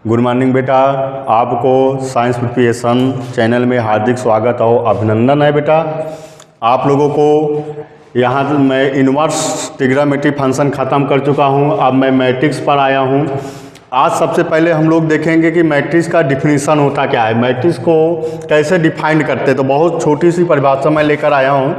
Good morning बेटा, आपको science preparation channel में हार्दिक स्वागत और अभिनंदन है बेटा। आप लोगों को यहाँ मैं इनवर्स ट्रिग्नोमेट्री फंक्शन ख़त्म कर चुका हूँ। अब मैं मैट्रिक्स पर आया हूँ। आज सबसे पहले हम लोग देखेंगे कि मैट्रिक्स का डिफिनीशन होता क्या है, मैट्रिक्स को कैसे डिफाइन करते। तो बहुत छोटी सी परिभाषा मैं लेकर आया हूँ।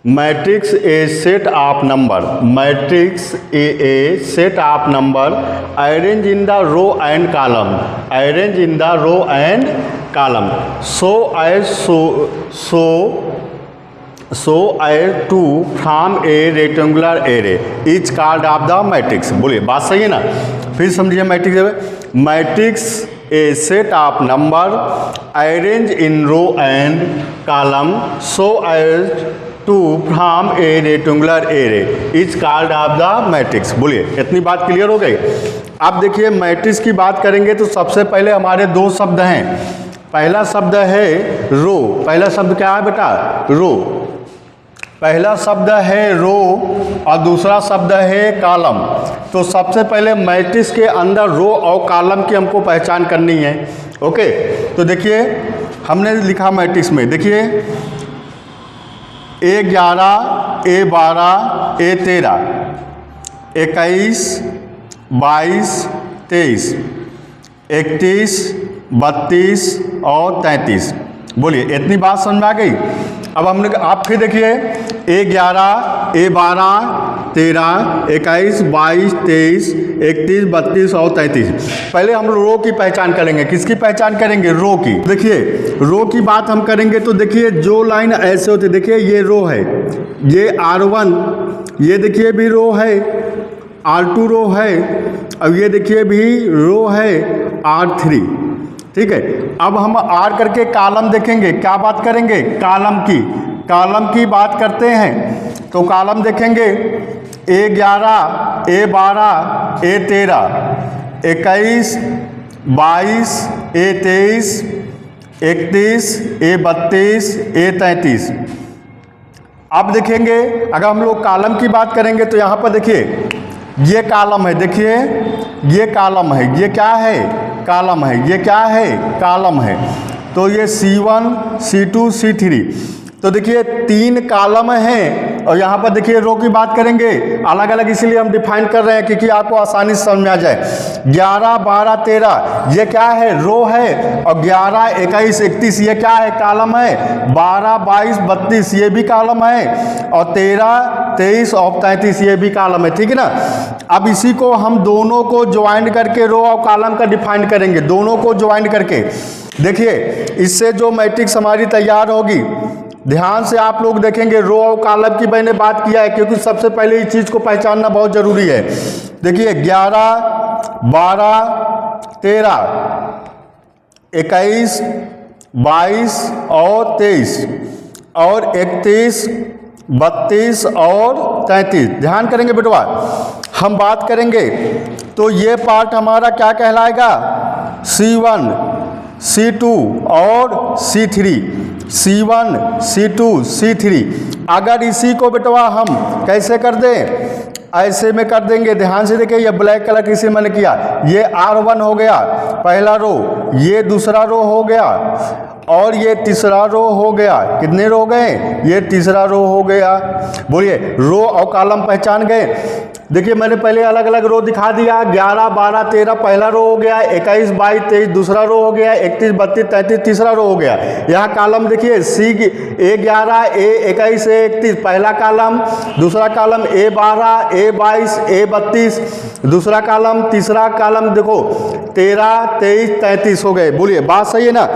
Matrix a set of number, matrix a set of number arrange in the row and column, arrange in the row and column so as to from a rectangular array is called of the matrix. बोलिए, बात सही है ना? फिर समझिए matrix, matrix a set of number arrange in row and column so as to from a rectangular array is called of the matrix. बोलिए, इतनी बात क्लियर हो गई। अब देखिए मैट्रिक्स की बात करेंगे तो सबसे पहले हमारे दो शब्द हैं। पहला शब्द है रो। पहला शब्द क्या है बेटा? रो। पहला शब्द है रो और दूसरा शब्द है कॉलम। तो सबसे पहले मैट्रिक्स के अंदर रो और कॉलम की हमको पहचान करनी है। ओके, तो देखिए हमने लिखा मैट्रिक्स में, देखिए A11, A12, A13, 21, 22, 23, 31, 32 और 33। बोलिए, इतनी बात समझ में आ गई? अब हमने आप फिर देखिए A11, A12, 13, 21, 22, 23, 31, 32 और 33। पहले हम रो की पहचान करेंगे। किसकी पहचान करेंगे? रो की। देखिए रो की बात हम करेंगे तो देखिए जो लाइन ऐसे होती है, देखिए ये रो है, ये R1, ये देखिए भी रो है, R2 रो है, अब ये देखिए भी रो है R3। ठीक है, अब हम R करके कॉलम देखेंगे। क्या बात करेंगे? कॉलम की। कॉलम की बात करते हैं तो कॉलम देखेंगे A11, A12, A13, 21, 22, A23, 31, A32, A33। अब देखेंगे अगर हम लोग कॉलम की बात करेंगे तो यहाँ पर देखिए ये कॉलम है, देखिए ये कॉलम है, ये क्या है? कॉलम है। ये क्या है? कॉलम है। तो ये C1, C2, C3। तो देखिए तीन कॉलम हैं और यहाँ पर देखिए रो की बात करेंगे अलग अलग, इसीलिए हम डिफाइन कर रहे हैं क्योंकि आपको आसानी से समझ में आ जाए। 11, 12, 13 ये क्या है? रो है। और 11, 21, 31 ये क्या है? कॉलम है। 12, 22, 32 ये भी कॉलम है और 13, 23 और 33 ये भी कॉलम है। ठीक है ना? अब इसी को हम दोनों को ज्वाइन करके रो और कॉलम का डिफाइन करेंगे, दोनों को ज्वाइन करके। देखिए इससे जो मैट्रिक्स हमारी तैयार होगी, ध्यान से आप लोग देखेंगे, रो और कॉलम की मैंने बात किया है क्योंकि सबसे पहले इस चीज़ को पहचानना बहुत ज़रूरी है। देखिए 11, 12, 13, 21, 22 और 23 और 31, 32 और 33। ध्यान करेंगे बेटवा, हम बात करेंगे तो ये पार्ट हमारा क्या कहलाएगा? C1, C2 और C3, C1, C2, C3। अगर इसी को बेटवा हम कैसे कर दें? ऐसे में कर देंगे। ध्यान से देखिए, ये ब्लैक कलर किसी मैंने किया, ये R1 हो गया पहला रो, ये दूसरा रो हो गया और ये तीसरा रो हो गया। कितने रो गए? ये तीसरा रो हो गया। बोलिए, रो और कॉलम पहचान गए। देखिए मैंने पहले अलग अलग रो दिखा दिया। 11, 12, 13 पहला रो हो गया, 21, 22, 23 दूसरा रो हो गया, 31, 32, 33 तीसरा रो हो गया। यहाँ कॉलम देखिए A11, A21, A31 पहला कॉलम, दूसरा कॉलम A12, A22, A32 दूसरा कॉलम, तीसरा कॉलम देखो 13, 23, 33 हो गए। बोलिए, बात सही है ना?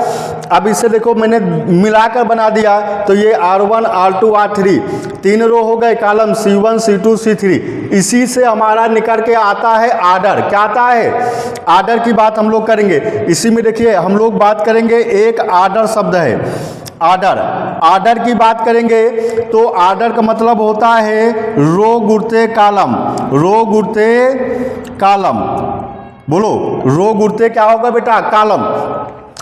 अब इससे देखो मैंने मिलाकर बना दिया तो ये R1, R2, R3 तीन रो हो गए कॉलम C1, C2, C3। इसी से हमारा निकल के आता है आर्डर। क्या आता है? आर्डर की बात हम लोग करेंगे। इसी में देखिए हम लोग बात करेंगे, एक आर्डर शब्द है, आर्डर। आर्डर की बात करेंगे तो आर्डर का मतलब होता है रो गुणते कॉलम, रो गुणते कॉलम। बोलो, रो गुणते क्या होगा बेटा? कॉलम।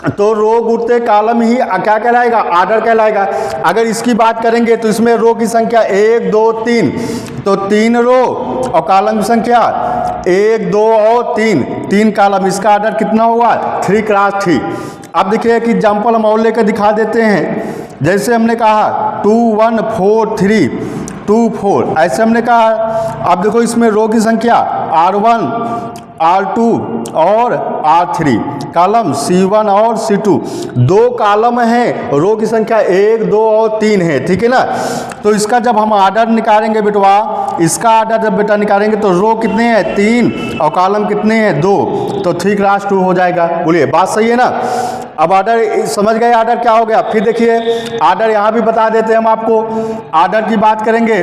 तो रो गुणते कॉलम ही क्या कहलाएगा, आर्डर कहलाएगा। अगर इसकी बात करेंगे तो इसमें रो की संख्या 1 2 3, तो 3 रो और कॉलम की संख्या 1 2 और 3 कॉलम, इसका आर्डर कितना हुआ 3 क्रॉस 3। अब देखिए एक एग्जाम्पल हम और लेकर दिखा देते हैं। जैसे हमने कहा 2 1 4 3 2 4, ऐसे हमने कहा। अब देखो इसमें रो की संख्या R1 R2 और R3, कॉलम C1 और C2, 2 कॉलम हैं, रो की संख्या 1 2 और 3 है, ठीक है ना। तो इसका जब हम आर्डर निकालेंगे बेटवा, इसका आर्डर जब बेटा निकालेंगे तो रो कितने हैं 3 और कॉलम कितने हैं 2, तो 3 क्रॉस 2 हो जाएगा। बोलिए बात सही है ना। अब आर्डर समझ गए, आर्डर क्या हो गया। फिर देखिए आर्डर यहाँ भी बता देते हैं हम आपको। आर्डर की बात करेंगे,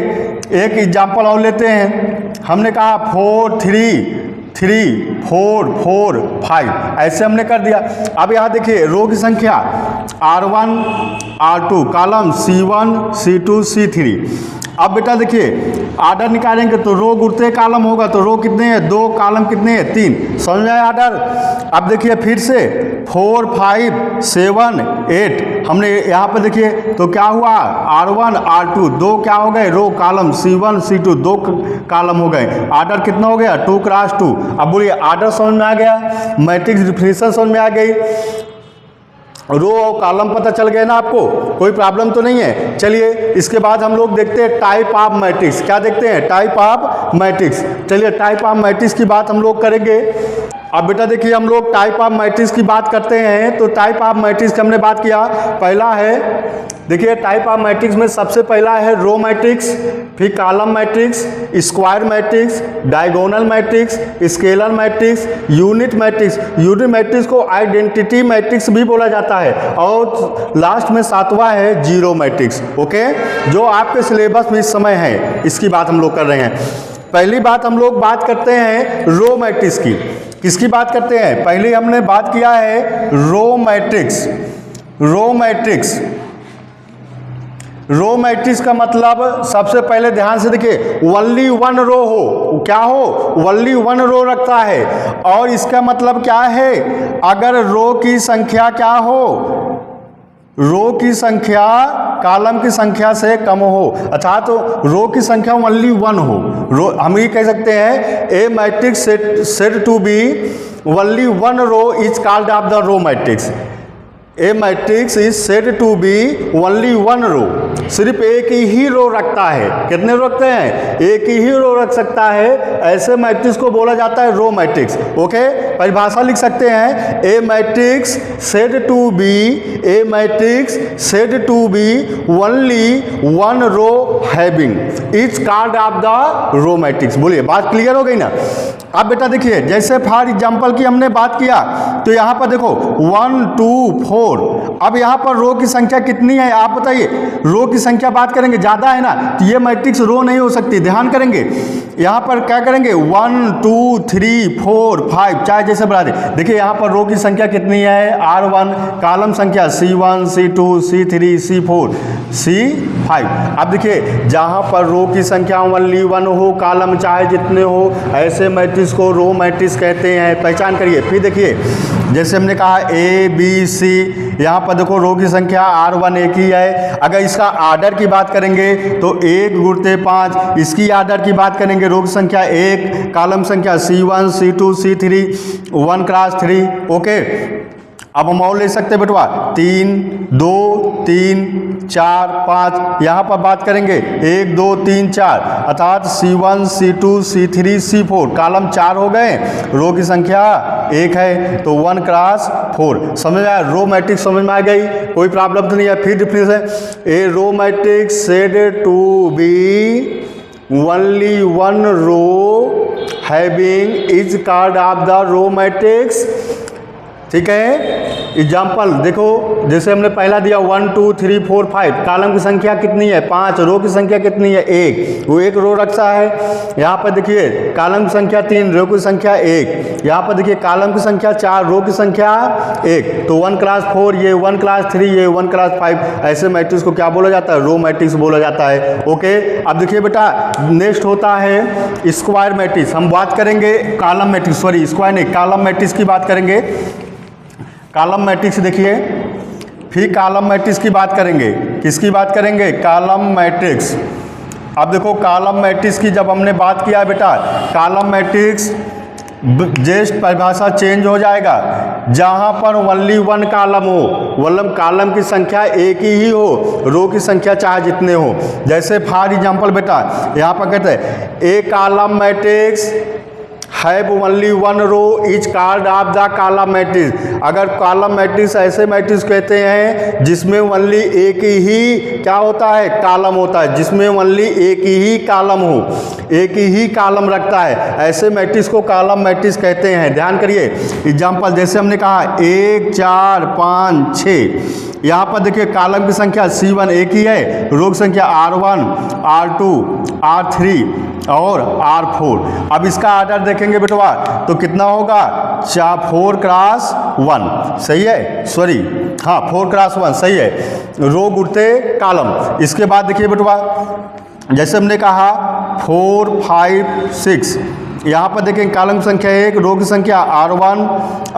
एक एग्जाम्पल और लेते हैं। हमने कहा 4 3 3 4 4 5, ऐसे हमने कर दिया। अब यहाँ देखिए रो की संख्या R1 R2, column C1 C2 C3। अब बेटा देखिए आर्डर निकालेंगे तो रो गुणते कॉलम होगा, तो रो कितने हैं 2, कॉलम कितने हैं 3, समझ में आया आर्डर। अब देखिए फिर से 4 5 7 8, हमने यहाँ पर देखिए तो क्या हुआ R1 R2, 2 क्या हो गए रो, कॉलम C1 C2, 2 कॉलम हो गए। आर्डर कितना हो गया 2 क्रॉस 2। अब बोलिए आर्डर समझ में आ गया, मैट्रिक्स डिफिनेशन समझ में आ गई, रो और कॉलम पता चल गए ना आपको, कोई प्रॉब्लम तो नहीं है। चलिए इसके बाद हम लोग देखते हैं टाइप ऑफ मैट्रिक्स। क्या देखते हैं, टाइप ऑफ मैट्रिक्स। चलिए टाइप ऑफ मैट्रिक्स की बात हम लोग करेंगे। अब बेटा देखिए हम लोग टाइप ऑफ मैट्रिक्स की बात करते हैं, तो टाइप ऑफ मैट्रिक्स की हमने बात किया। पहला है देखिए टाइप ऑफ मैट्रिक्स में सबसे पहला है रो मैट्रिक्स, फिर column matrix, square matrix, diagonal matrix, scalar matrix, unit matrix. Unit matrix को आइडेंटिटी मैट्रिक्स भी बोला जाता है। और लास्ट में 7वां है जीरो मैट्रिक्स। ओके, जो आपके सिलेबस में इस समय है, इसकी बात हम लोग कर रहे हैं। पहली बात हम लोग बात करते हैं रो मैट्रिक्स की। किसकी बात करते हैं, पहले हमने बात किया है row matrix. Row matrix, row matrix का मतलब सबसे पहले ध्यान से देखिए ओनली 1 रो हो, क्या हो ओनली 1 रो रखता है। और इसका मतलब क्या है, अगर रो की संख्या क्या हो, रो की संख्या कॉलम की संख्या से कम हो, अर्थात तो रो की संख्या ओनली 1 हो। रो हम ये कह सकते हैं a matrix said to be only 1 row is called of the row matrix. A matrix is said to be only 1 row, सिर्फ एक ही रो रखता है। कितने रो रखते हैं, एक ही रो रख सकता है, ऐसे मैट्रिक्स को बोला जाता है रो मैट्रिक्स। ओके, परिभाषा लिख सकते हैं, a matrix said to be, a matrix said to be only 1 row having is called of the row matrix. बोलिए बात क्लियर हो गई ना। अब बेटा देखिए जैसे फॉर एग्जाम्पल की हमने बात किया, तो यहाँ पर देखो 1 2 4, अब यहाँ पर रो की संख्या कितनी है आप बताइए। रो की संख्या बात करेंगे ज़्यादा है ना, तो ये मैट्रिक्स रो नहीं हो सकती। ध्यान करेंगे यहाँ पर क्या करेंगे 1 2 3 4 5, चाहे जैसे बढ़ा दे। देखिए यहाँ पर रो की संख्या कितनी है R1, कॉलम संख्या C1 C2 C3 C4 C5। अब देखिए जहाँ पर रो की संख्या ओनली 1 हो, कॉलम चाहे जितने हो, ऐसे मैट्रिक्स को रो मैट्रिक्स कहते हैं। पहचान करिए। फिर देखिए जैसे हमने कहा A B C, यहाँ पर देखो रो की संख्या R1 एक ही है। अगर इसका आर्डर की बात करेंगे तो 1 गुणते 5, इसकी आर्डर की बात करेंगे रो की संख्या 1, कॉलम संख्या C1 C2 C3 1 cross 3। Okay, अब हम और ले सकते हैं बेटवा 3 2 3 4 5, यहाँ पर बात करेंगे 1 2 3 4, अर्थात C1 C2 C3 C4, column 4 हो गए, रो की संख्या 1 है, तो 1 क्रॉस 4। समझ में आया, रो मैट्रिक्स समझ में आ गई, कोई प्रॉब्लम तो नहीं है। फिर डिफरेंस है, a row matrix said to be only 1 row having is called of the row matrix. ठीक है, एग्जाम्पल देखो जैसे हमने पहला दिया 1 2 3 4 5, कॉलम की संख्या कितनी है 5, रो की संख्या कितनी है 1, वो 1 रो रखता है। यहाँ पर देखिए कॉलम की संख्या 3, रो की संख्या 1, यहाँ पर देखिए कॉलम की संख्या 4, रो की संख्या 1, तो 1 क्रॉस 4, ये 1 क्रॉस 3, ये 1 क्रॉस 5, ऐसे मैट्रिक्स को क्या बोला जाता है, रो मैट्रिक्स बोला जाता है। ओके, अब देखिए बेटा नेक्स्ट होता है स्क्वायर मैट्रिक्स। हम बात करेंगे कॉलम मैट्रिक्स, सॉरी स्क्वायर नहीं, कॉलम मैट्रिक्स की बात करेंगे। कॉलम मैट्रिक्स देखिए, फिर कॉलम मैट्रिक्स की बात करेंगे। किसकी बात करेंगे? Column matrix. अब देखो कॉलम मैट्रिक्स की जब हमने बात किया बेटा, कॉलम मैट्रिक्स जस्ट परिभाषा चेंज हो जाएगा। जहाँ पर ओनली वन कॉलम हो, मतलब कॉलम की संख्या एक ही हो, रो की संख्या चाहे जितने हो। जैसे फॉर एग्जांपल बेटा यहाँ पर कहते हैं a column matrix have only one row is called of the column matrix. अगर कॉलम मैट्रिक्स ऐसे मैट्रिक्स कहते हैं जिसमें ओनली एक ही क्या होता है? कॉलम होता है, जिसमें ओनली एक ही कॉलम हो, एक ही कॉलम रखता है, ऐसे मैट्रिक्स को कॉलम मैट्रिक्स कहते हैं। ध्यान करिए एग्जांपल, जैसे हमने कहा 1 4 5 6, यहाँ पर देखिए कॉलम की संख्या C1 एक ही है, रो की संख्या R1 R2 R3 और R4। अब इसका आर्डर देखेंगे बेटवा तो कितना होगा? 4 क्रॉस 1 सही है, सॉरी हाँ 4 क्रॉस 1 सही है, रो गुणते कॉलम। इसके बाद देखिए बेटवा जैसे हमने कहा 4 5 6, यहाँ पर देखें कॉलम की संख्या 1, रो की संख्या R1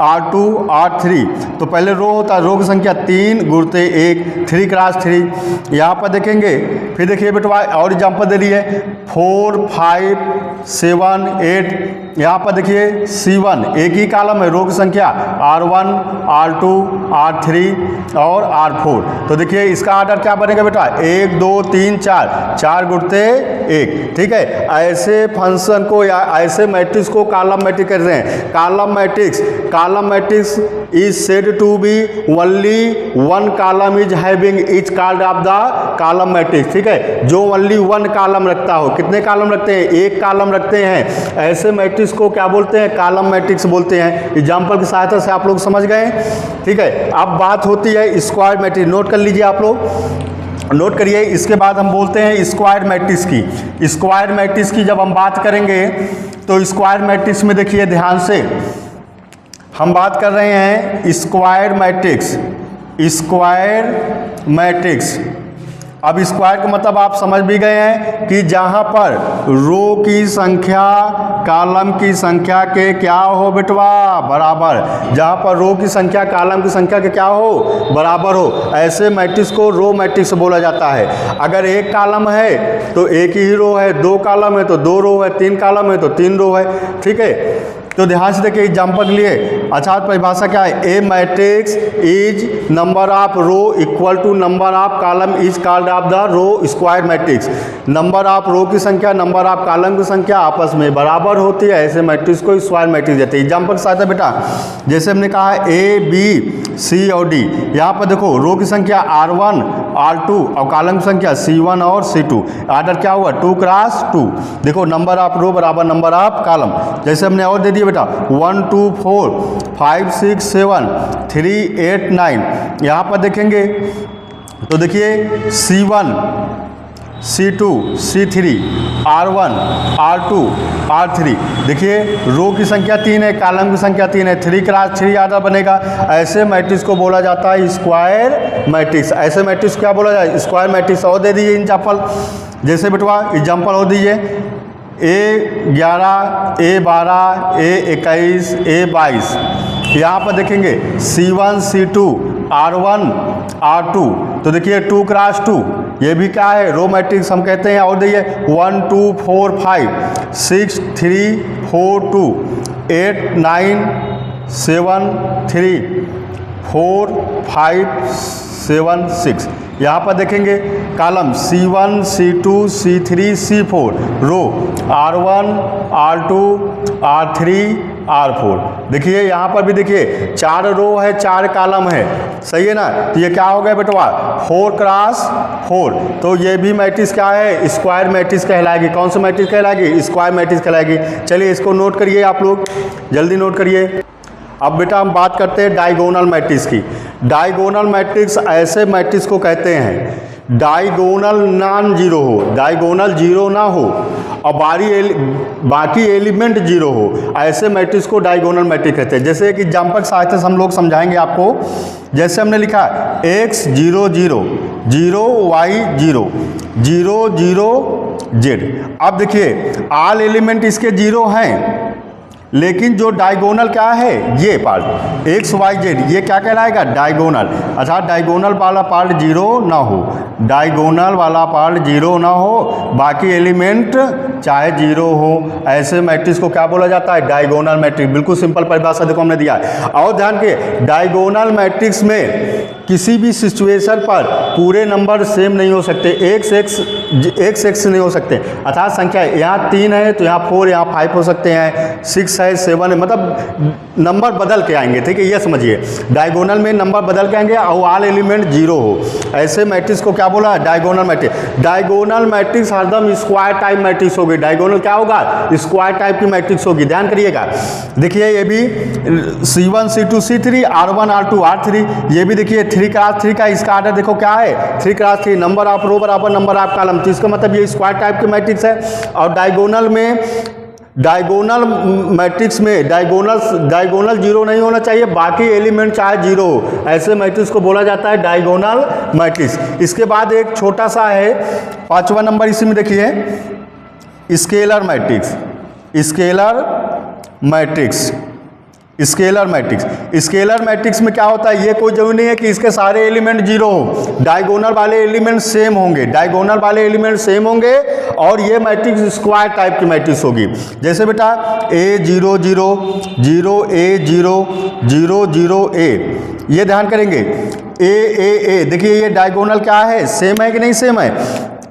R2 R3। तो पहले रो होता है, रो की संख्या 3 गुणते 1 3 क्रॉस 3। यहाँ पर देखेंगे, फिर देखिए बेटवा और एग्जाम्पल दे रही है 4 5 7 8, यहाँ पर देखिए C1 एक ही कॉलम है, रो की संख्या R1 R2 R3 और R4। तो देखिए इसका आर्डर क्या बनेगा बेटा? 1 2 3 4 गुणते 1। ठीक है, ऐसे फंक्शन को या ऐसे मैट्रिक्स को कॉलम मैट्रिक्स कहते हैं। Column matrix is said to be only one column is having is called of the column matrix. ठीक है, जो ओनली वन कॉलम रखता हो। कितने कॉलम रखते हैं? एक कॉलम रखते हैं, ऐसे मैट्रिक्स को क्या बोलते हैं? कॉलम मैट्रिक्स बोलते हैं। एग्जाम्पल की सहायता से आप लोग समझ गए। ठीक है, अब बात होती है स्क्वायर मैट्रिक्स। नोट कर लीजिए आप लोग, नोट करिए। इसके बाद हम बोलते हैं स्क्वायर मैट्रिक्स की। स्क्वायर मैट्रिक्स की जब हम बात करेंगे तो स्क्वायर मैट्रिक्स में देखिए ध्यान से हम बात कर रहे हैं स्क्वायर मैट्रिक्स। अब स्क्वायर का मतलब आप समझ भी गए हैं कि जहाँ पर रो की संख्या कॉलम की संख्या के क्या हो बेटवा? बराबर। जहाँ पर रो की संख्या कॉलम की संख्या के क्या हो? बराबर हो, ऐसे मैट्रिक्स को रो मैट्रिक्स बोला जाता है। अगर एक कॉलम है तो एक ही रो है, 2 कॉलम है तो 2 रो है, 3 कॉलम है तो 3 रो है। ठीक है, तो ध्यान से देखिए एग्जाम्पल के लिए अच्छा परिभाषा क्या है? A matrix is number of row equal to number of column is called of the row square matrix. Number of row की संख्या नंबर ऑफ कॉलम की संख्या आपस में बराबर होती है, ऐसे मैट्रिक्स को स्क्वायर मैट्रिक्स देते हैं। एग्जाम्पल के साथ है बेटा, जैसे हमने कहा ए बी सी और डी। यहाँ पर देखो रो की संख्या R1 R2 और कॉलम की संख्या C1 और C2। आर्डर क्या हुआ? 2 क्रॉस 2। देखो नंबर ऑफ रो बराबर नंबर ऑफ कॉलम। जैसे हमने और दे दिया बेटा 1 2 4 5 6 7 3 8 9। यहाँ पर देखेंगे तो देखिए C1 C2 C3 R1 R2 R3। देखिए रो की संख्या 3 है, कॉलम की संख्या 3 है, 3 क्रॉस 3 आर्डर बनेगा। ऐसे मैट्रिक्स को बोला जाता है स्क्वायर मैट्रिक्स। ऐसे मैट्रिक्स क्या बोला जाए? Square matrix. और दे दीजिए एग्जाम्पल, जैसे बेटवा एग्जाम्पल और दीजिए A11 A12 A21 A22। यहाँ पर देखेंगे C1 C2 R1 R2। तो देखिए 2 क्रॉस 2, ये भी क्या है? रो मैट्रिक्स हम कहते हैं। और देखिए 1 2 4 5 6 3 4 2 8 9 7 3 4 5 7 6। यहाँ पर देखेंगे column C1 C2 C3 C4, रो R1 R2 R3 R4। देखिए यहाँ पर भी देखिए 4 रो है 4 कॉलम है, सही है ना? तो ये क्या हो गया बेटवा? 4 क्रॉस 4। तो ये भी मैट्रिक्स क्या है? स्क्वायर मैट्रिक्स कहलाएगी। कौन सा मैट्रिक्स कहलाएगी? स्क्वायर मैट्रिक्स कहलाएगी। चलिए इसको नोट करिए, आप लोग जल्दी नोट करिए। अब बेटा हम बात करते हैं डायगोनल मैट्रिक्स की। डायगोनल मैट्रिक्स ऐसे मैट्रिक्स को कहते हैं डायगोनल नॉन जीरो हो, डायगोनल जीरो ना हो और बाकी एलिमेंट जीरो हो, ऐसे मैट्रिक्स को डायगोनल मैट्रिक्स कहते हैं। जैसे एक एग्जाम्पल की सहायता से हम लोग समझाएंगे आपको। जैसे हमने लिखा x 0 0 0 y 0 0 0 z। अब देखिए ऑल एलिमेंट इसके जीरो हैं, लेकिन जो डायगोनल क्या है, ये पार्ट एक्स वाई जेड, ये क्या कहलाएगा, डायगोनल। अर्थात डायगोनल वाला पार्ट जीरो ना हो, डायगोनल वाला पार्ट जीरो ना हो, बाकी एलिमेंट चाहे जीरो हो, ऐसे मैट्रिक्स को क्या बोला जाता है, डायगोनल मैट्रिक्स। बिल्कुल सिंपल परिभाषा देखो हमने दिया है। और ध्यान के, डायगोनल मैट्रिक्स में किसी भी सिचुएशन पर पूरे नंबर सेम नहीं हो सकते, एक्स नहीं हो सकते। अर्थात संख्या यहाँ 3 है तो यहाँ 4, यहाँ 5 हो सकते हैं, 6 है, 7 है, मतलब नंबर बदल के आएंगे, ठीक है, ये समझिए। डायगोनल में नंबर बदल के आएंगे और ऑल एलिमेंट जीरो हो, ऐसे मैट्रिक्स को क्या बोला, डायगोनल मैट्रिक्स। डायगोनल मैट्रिक्स हरदम स्क्वायर टाइप मैट्रिक्स होगी। डायगोनल क्या होगा, स्क्वायर टाइप की मैट्रिक्स होगी, ध्यान करिएगा। देखिए ये भी C1 C2 C3 R1 R2 R3, ये भी देखिए 3 क्रॉस 3 का इसका आर्डर देखो क्या है, 3 क्रॉस 3, नंबर ऑफ रो बराबर नंबर ऑफ कॉलम, तो इसका मतलब ये स्क्वायर टाइप की मैट्रिक्स है। और डायगोनल में, डायगोनल मैट्रिक्स में डायगोनल जीरो नहीं होना चाहिए, बाकी एलिमेंट चाहे जीरो हो, ऐसे मैट्रिक्स को बोला जाता है डायगोनल मैट्रिक्स। इसके बाद एक छोटा सा है 5वां नंबर, इसी में देखिए scalar matrix. Scalar matrix, scalar matrix, scalar matrix में क्या होता है, ये कोई जरूरी नहीं है कि इसके सारे एलिमेंट जीरो हो, डायगोनल वाले एलिमेंट सेम होंगे, डायगोनल वाले एलिमेंट सेम होंगे, और ये मैट्रिक्स स्क्वायर टाइप की मैट्रिक्स होगी। जैसे बेटा A0 0 0 A0 0 0 A, ये ध्यान करेंगे। A देखिए ये डायगोनल क्या है, सेम है कि नहीं सेम है,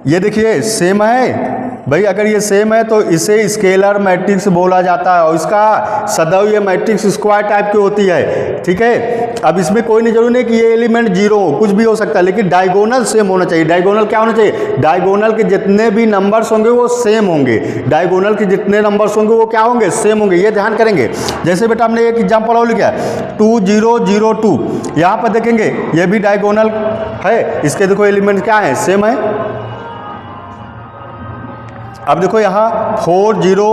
ये देखिए सेम है भाई। अगर ये सेम है तो इसे स्केलर मैट्रिक्स बोला जाता है, और इसका सदैव ये मैट्रिक्स स्क्वायर टाइप की होती है, ठीक है। अब इसमें कोई नहीं जरूरी नहीं कि ये एलिमेंट जीरो हो, कुछ भी हो सकता है, लेकिन डायगोनल सेम होना चाहिए। डायगोनल क्या होना चाहिए, डायगोनल के जितने भी नंबर्स होंगे वो सेम होंगे, डायगोनल के जितने नंबर्स होंगे वो क्या होंगे, सेम होंगे, ये ध्यान करेंगे। जैसे बेटा हमने एक एग्जाम्पल और लिखा 2 0 0 2, यहाँ पर देखेंगे ये भी डायगोनल है, इसके देखो एलिमेंट क्या है, सेम है। अब देखो यहाँ 4 0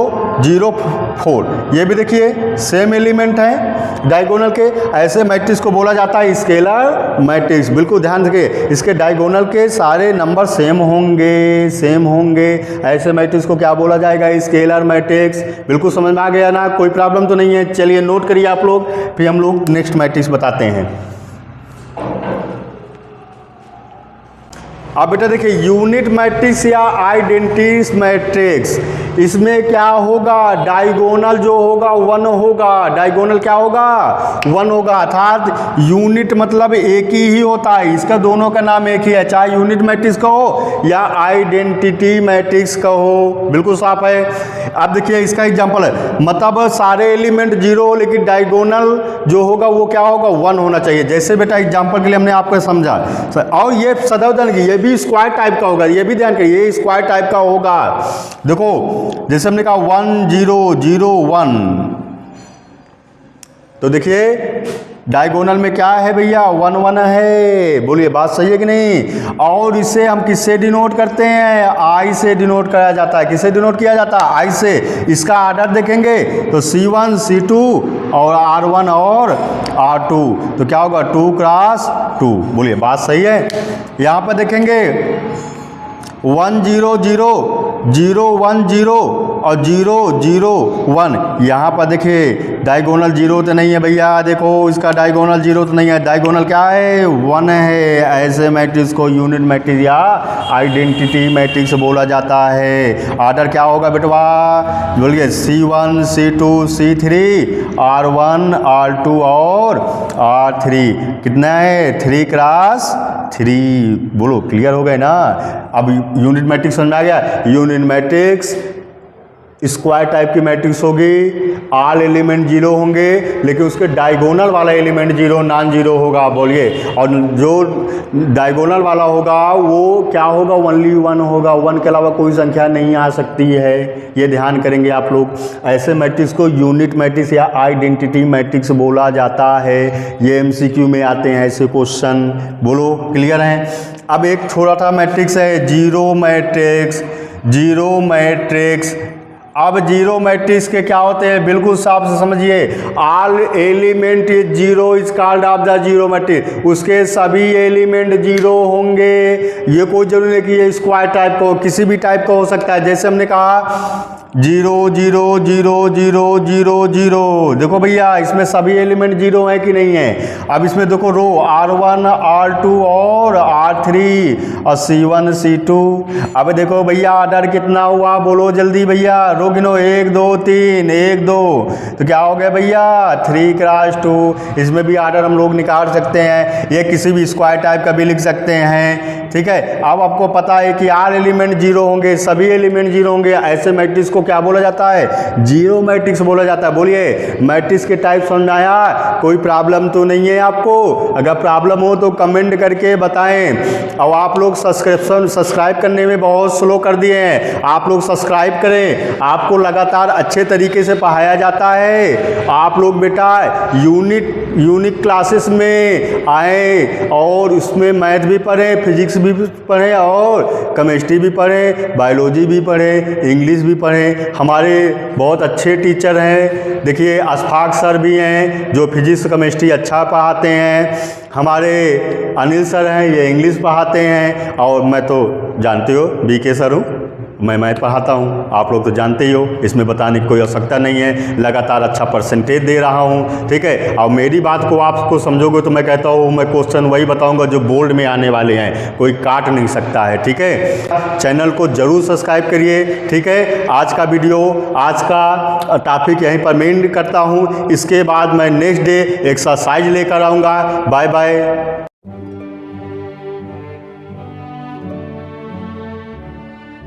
0 4, ये भी देखिए सेम एलिमेंट है डायगोनल के, ऐसे मैट्रिक्स को बोला जाता है स्केलर मैट्रिक्स। बिल्कुल ध्यान रखिए, इसके डायगोनल के सारे नंबर सेम होंगे, ऐसे मैट्रिक्स को क्या बोला जाएगा, स्केलर मैट्रिक्स। बिल्कुल समझ में आ गया ना, कोई प्रॉब्लम तो नहीं है। चलिए नोट करिए आप लोग, फिर हम लोग नेक्स्ट मैट्रिक्स बताते हैं। अब बेटा देखिए यूनिट मैट्रिक्स या आइडेंटिटी मैट्रिक्स, इसमें क्या होगा, डायगोनल जो होगा 1 होगा, डायगोनल क्या होगा, 1 होगा। अर्थात यूनिट मतलब एक ही होता है, इसका दोनों का नाम एक ही है, चाहे यूनिट मैट्रिक्स कहो या आइडेंटिटी मैट्रिक्स कहो, बिल्कुल साफ है। अब देखिए इसका एग्जांपल है, मतलब सारे एलिमेंट जीरो हो लेकिन डायगोनल जो होगा वो क्या होगा, 1 होना चाहिए। जैसे बेटा एग्जांपल के लिए हमने आपको समझा, और ये सदैव ध्यान की, ये भी स्क्वायर टाइप का होगा, ये भी ध्यान करिए ये स्क्वायर टाइप का होगा। देखो जैसे हमने कहा 1 0 0 1, तो देखिए डायगोनल में क्या है भैया, 1 1 है, बोलिए बात सही है कि नहीं। और इसे हम किससे डिनोट करते हैं, आई से डिनोट किया जाता है। किससे डिनोट किया जाता है, आई से। इसका आर्डर देखेंगे तो C1 C2 और R1 और R2, तो क्या होगा 2 क्रॉस 2, बोलिए बात सही है। यहाँ पर देखेंगे 1 0 0 0 1 0 और 0 0 1, यहाँ पर देखिए डायगोनल जीरो तो नहीं है भैया, देखो इसका डायगोनल जीरो तो नहीं है, डायगोनल क्या है, 1 है। ऐसे मैट्रिक्स को यूनिट मैट्रिक्स या आइडेंटिटी मैट्रिक्स बोला जाता है। आर्डर क्या होगा बेटवा, बोलिए C1 C2 C3 R1 R2 और R3, कितना है 3 क्रॉस 3, बोलो क्लियर हो गए ना। अब यूनिट मैट्रिक्स समझ में आ गया। यूनिट मैट्रिक्स स्क्वायर टाइप की मैट्रिक्स होगी, ऑल एलिमेंट जीरो होंगे लेकिन उसके डायगोनल वाला एलिमेंट जीरो नॉन जीरो होगा, बोलिए। और जो डायगोनल वाला होगा वो क्या होगा, ओनली 1 होगा, 1 के अलावा कोई संख्या नहीं आ सकती है, ये ध्यान करेंगे आप लोग। ऐसे मैट्रिक्स को यूनिट मैट्रिक्स या आइडेंटिटी मैट्रिक्स बोला जाता है। ये MCQ में आते हैं ऐसे क्वेश्चन, बोलो क्लियर है। अब एक छोटा सा मैट्रिक्स है जीरो मैट्रिक्स। जीरो मैट्रिक्स अब जीरो मैट्रिक्स के क्या होते हैं, बिल्कुल साफ से समझिए। All element is zero is called of the zero matrix. उसके सभी एलिमेंट जीरो होंगे। ये कोई जरूरी नहीं कि ये स्क्वायर टाइप को, किसी भी टाइप का हो सकता है। जैसे हमने कहा 0 0 0 0 0 0, देखो भैया इसमें सभी एलिमेंट जीरो हैं कि नहीं है। अब इसमें देखो रो R1 R2 और R3 और C1 C2। अब देखो भैया ऑर्डर कितना हुआ, बोलो जल्दी भैया, रो गिनो 1 2 3 1 2, तो क्या हो गया भैया 3 क्रॉस 2। इसमें भी ऑर्डर हम लोग निकाल सकते हैं, ये किसी भी स्क्वायर टाइप का भी लिख सकते हैं, ठीक है। अब आपको पता है कि आर एलिमेंट जीरो होंगे, सभी एलिमेंट जीरो होंगे, ऐसे मैट्रिक्स को क्या बोला जाता है, जीरो मैट्रिक्स बोला जाता है। बोलिए मैट्रिक्स के टाइप समझ में आया, कोई प्रॉब्लम तो नहीं है आपको? अगर प्रॉब्लम हो तो कमेंट करके बताएं। और आप लोग सब्सक्राइब करने में बहुत स्लो कर दिए हैं, आप लोग सब्सक्राइब करें, आपको लगातार अच्छे तरीके से पढ़ाया जाता है। आप लोग बेटा यूनिक क्लासेस में आए और उसमें मैथ भी पढ़ें, फिजिक्स भी पढ़ें और केमिस्ट्री भी पढ़ें, बायोलॉजी भी पढ़ें, इंग्लिश भी पढ़ें। हमारे बहुत अच्छे टीचर हैं, देखिए अशफाक सर भी हैं जो फिजिक्स केमिस्ट्री अच्छा पढ़ाते हैं। हमारे अनिल सर हैं, ये इंग्लिश पढ़ाते हैं। और मैं तो जानते हो BK सर हूँ, मैं मैथ पढ़ाता हूँ, आप लोग तो जानते ही हो, इसमें बताने की कोई आवश्यकता नहीं है। लगातार अच्छा परसेंटेज दे रहा हूँ, ठीक है। और मेरी बात को आपको समझोगे तो मैं कहता हूँ मैं क्वेश्चन वही बताऊँगा जो बोर्ड में आने वाले हैं, कोई काट नहीं सकता है, ठीक है। चैनल को जरूर सब्सक्राइब करिए, ठीक है। आज का वीडियो, आज का टॉपिक यहीं पर मेन करता हूँ। इसके बाद मैं नेक्स्ट डे एक्सरसाइज लेकर आऊँगा। Bye bye.